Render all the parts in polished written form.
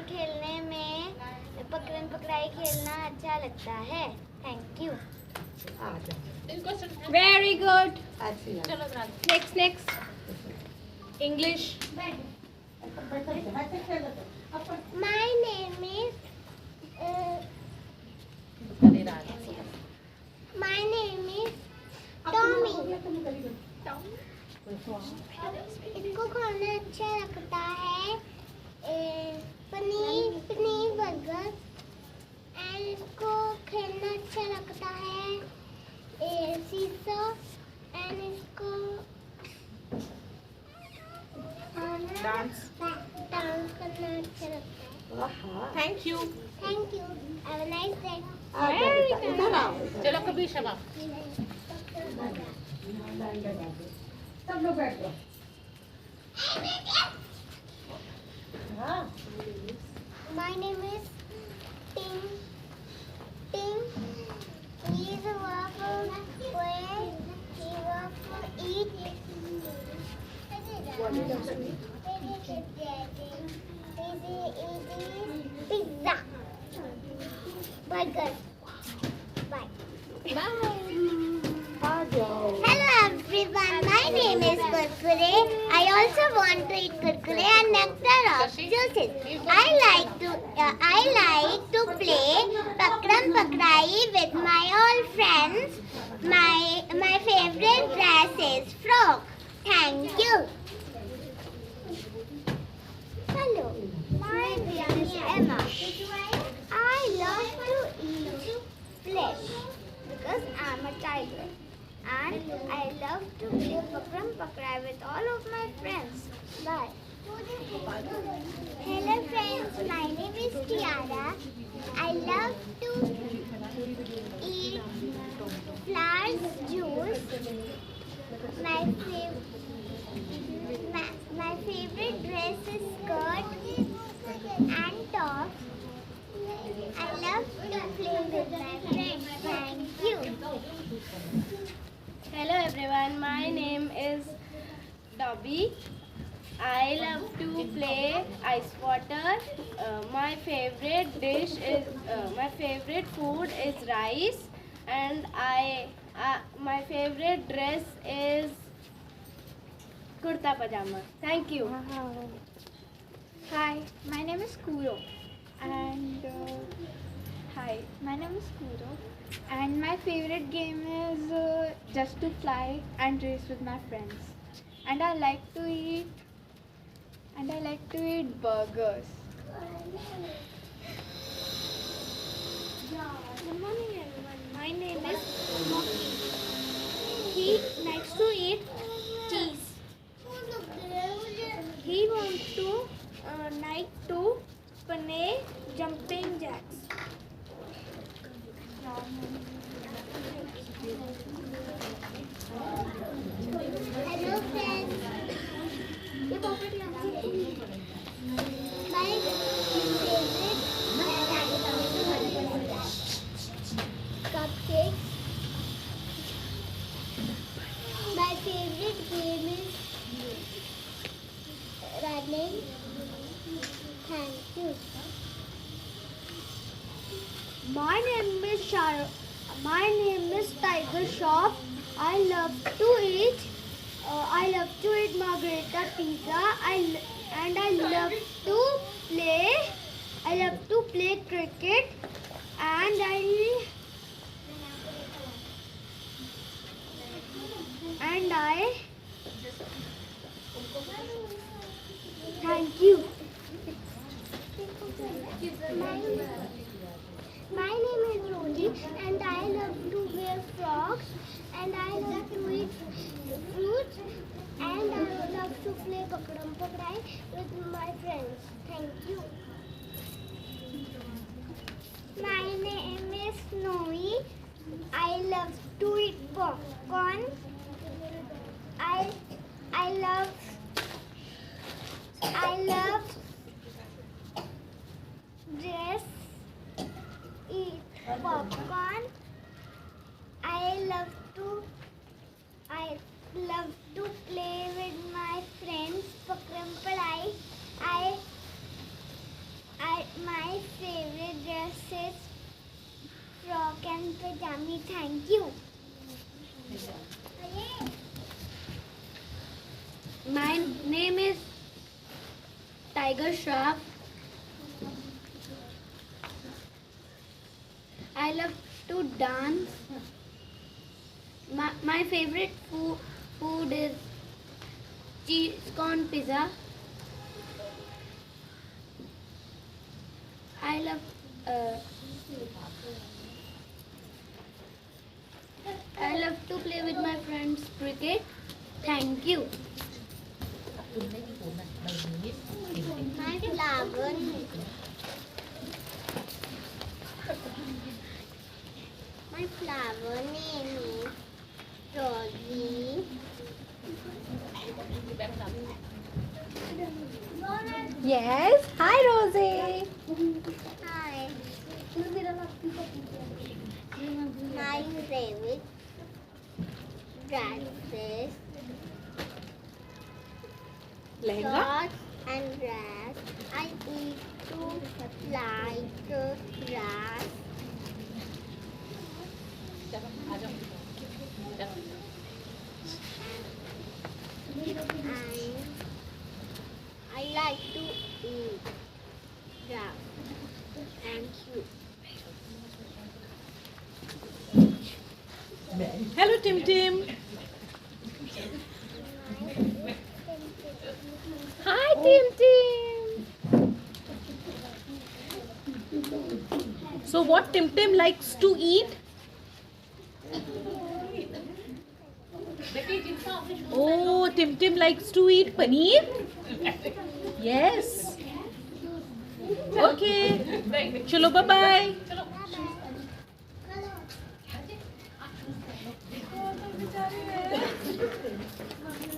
खेलने में पकड़न पकड़ाई खेलना अच्छा लगता है. Thank you. Very good. Next. English. My name is Tommy. इसको खाना अच्छा लगता है पनीर बर्गर एंड इसको खेलना अच्छा लगता है सीसो एंड इसको Dance. डांस करना अच्छा लगता है. Thank you. Thank you. Have a nice day. Very good. चलो कभी शबा. सब लोग बैठ जाओ. My name is Ting. Ting. He is a waffle where he waffle eat. Pizza. Burger. Bye. Hello everyone, my name is Kurkure. I also want to eat Kurkure and nectar of juices. I like to play Pakram Pakrai with my old friends. My favorite dress is frock. Thank you. Hello, my name is Emma. I love to eat flesh because I'm a tiger. And I love to play Pakram Pakrai with all of my friends. Bye. Hello friends, my name is Tiara. I love to eat flowers juice. My favorite dress is skirt and top. I love to play with my friends. Thank you. Hello everyone, my name is Dobby. I love to play ice water. My favorite food is rice, and my favorite dress is kurta pajama. Thank you. Hi, my name is Kuro. And and my favorite game is Just to Fly and race with my friends. And I like to eat burgers. Good morning everyone. My name is Moki. He likes to eat cheese. He wants to like to play jumping jacks. Hello friends. My favorite cupcakes. My favorite game is running. Thank you. My name is Tiger Shop. I love to eat margarita pizza. I love to play cricket, and thank you. My name is Roji and I love to wear frocks and I love to eat fruits and I love to play Pakram Pakrai with my friends. Thank you. My name is Snowy. I love to eat popcorn. I love just eat popcorn. I love to play with my friends Pakram Padai. I Uncle Tammy, thank you. My name is Tiger Shroff. I love to dance. My favorite food is cheese corn pizza. I love to play with my friends cricket. Thank you. My flower. My flower name is Rosie. Yes. Hi, Rosie. Hi. My favorite dresses, Lehenga. shorts and dress. I eat to like grass. And I like to eat grass. Thank you. Hello, Tim Tim. Hi, Tim Tim. So, what Tim Tim likes to eat? Oh, Tim Tim likes to eat paneer? Yes. Okay. Chalo, bye-bye.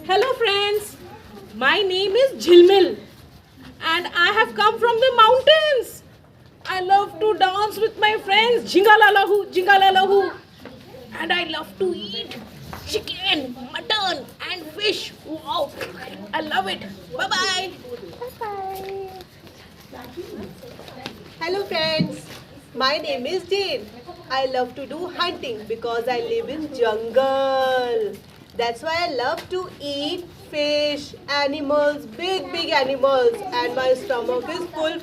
Hello friends, my name is Jhilmil and I have come from the mountains. I love to dance with my friends, Jingalalahu, and I love to eat chicken, mutton and fish. Wow, I love it. Bye-bye. Hello friends, my name is Jane. I love to do hunting because I live in jungle. That's why I love to eat fish, animals, big animals, and my stomach is full.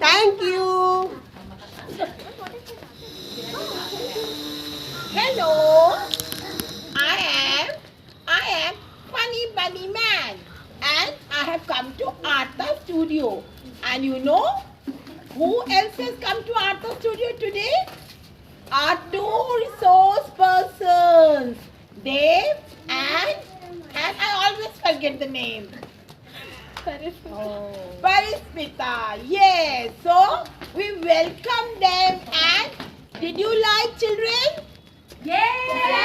Thank you. Hello, I am Funny Bunny Man and I have come to Artha Studio. And you know who else has come to Artha Studio today? Our two resource persons, Dave and I always forget the name. Parismita. Yes, so we welcome them and did you like children? Yes.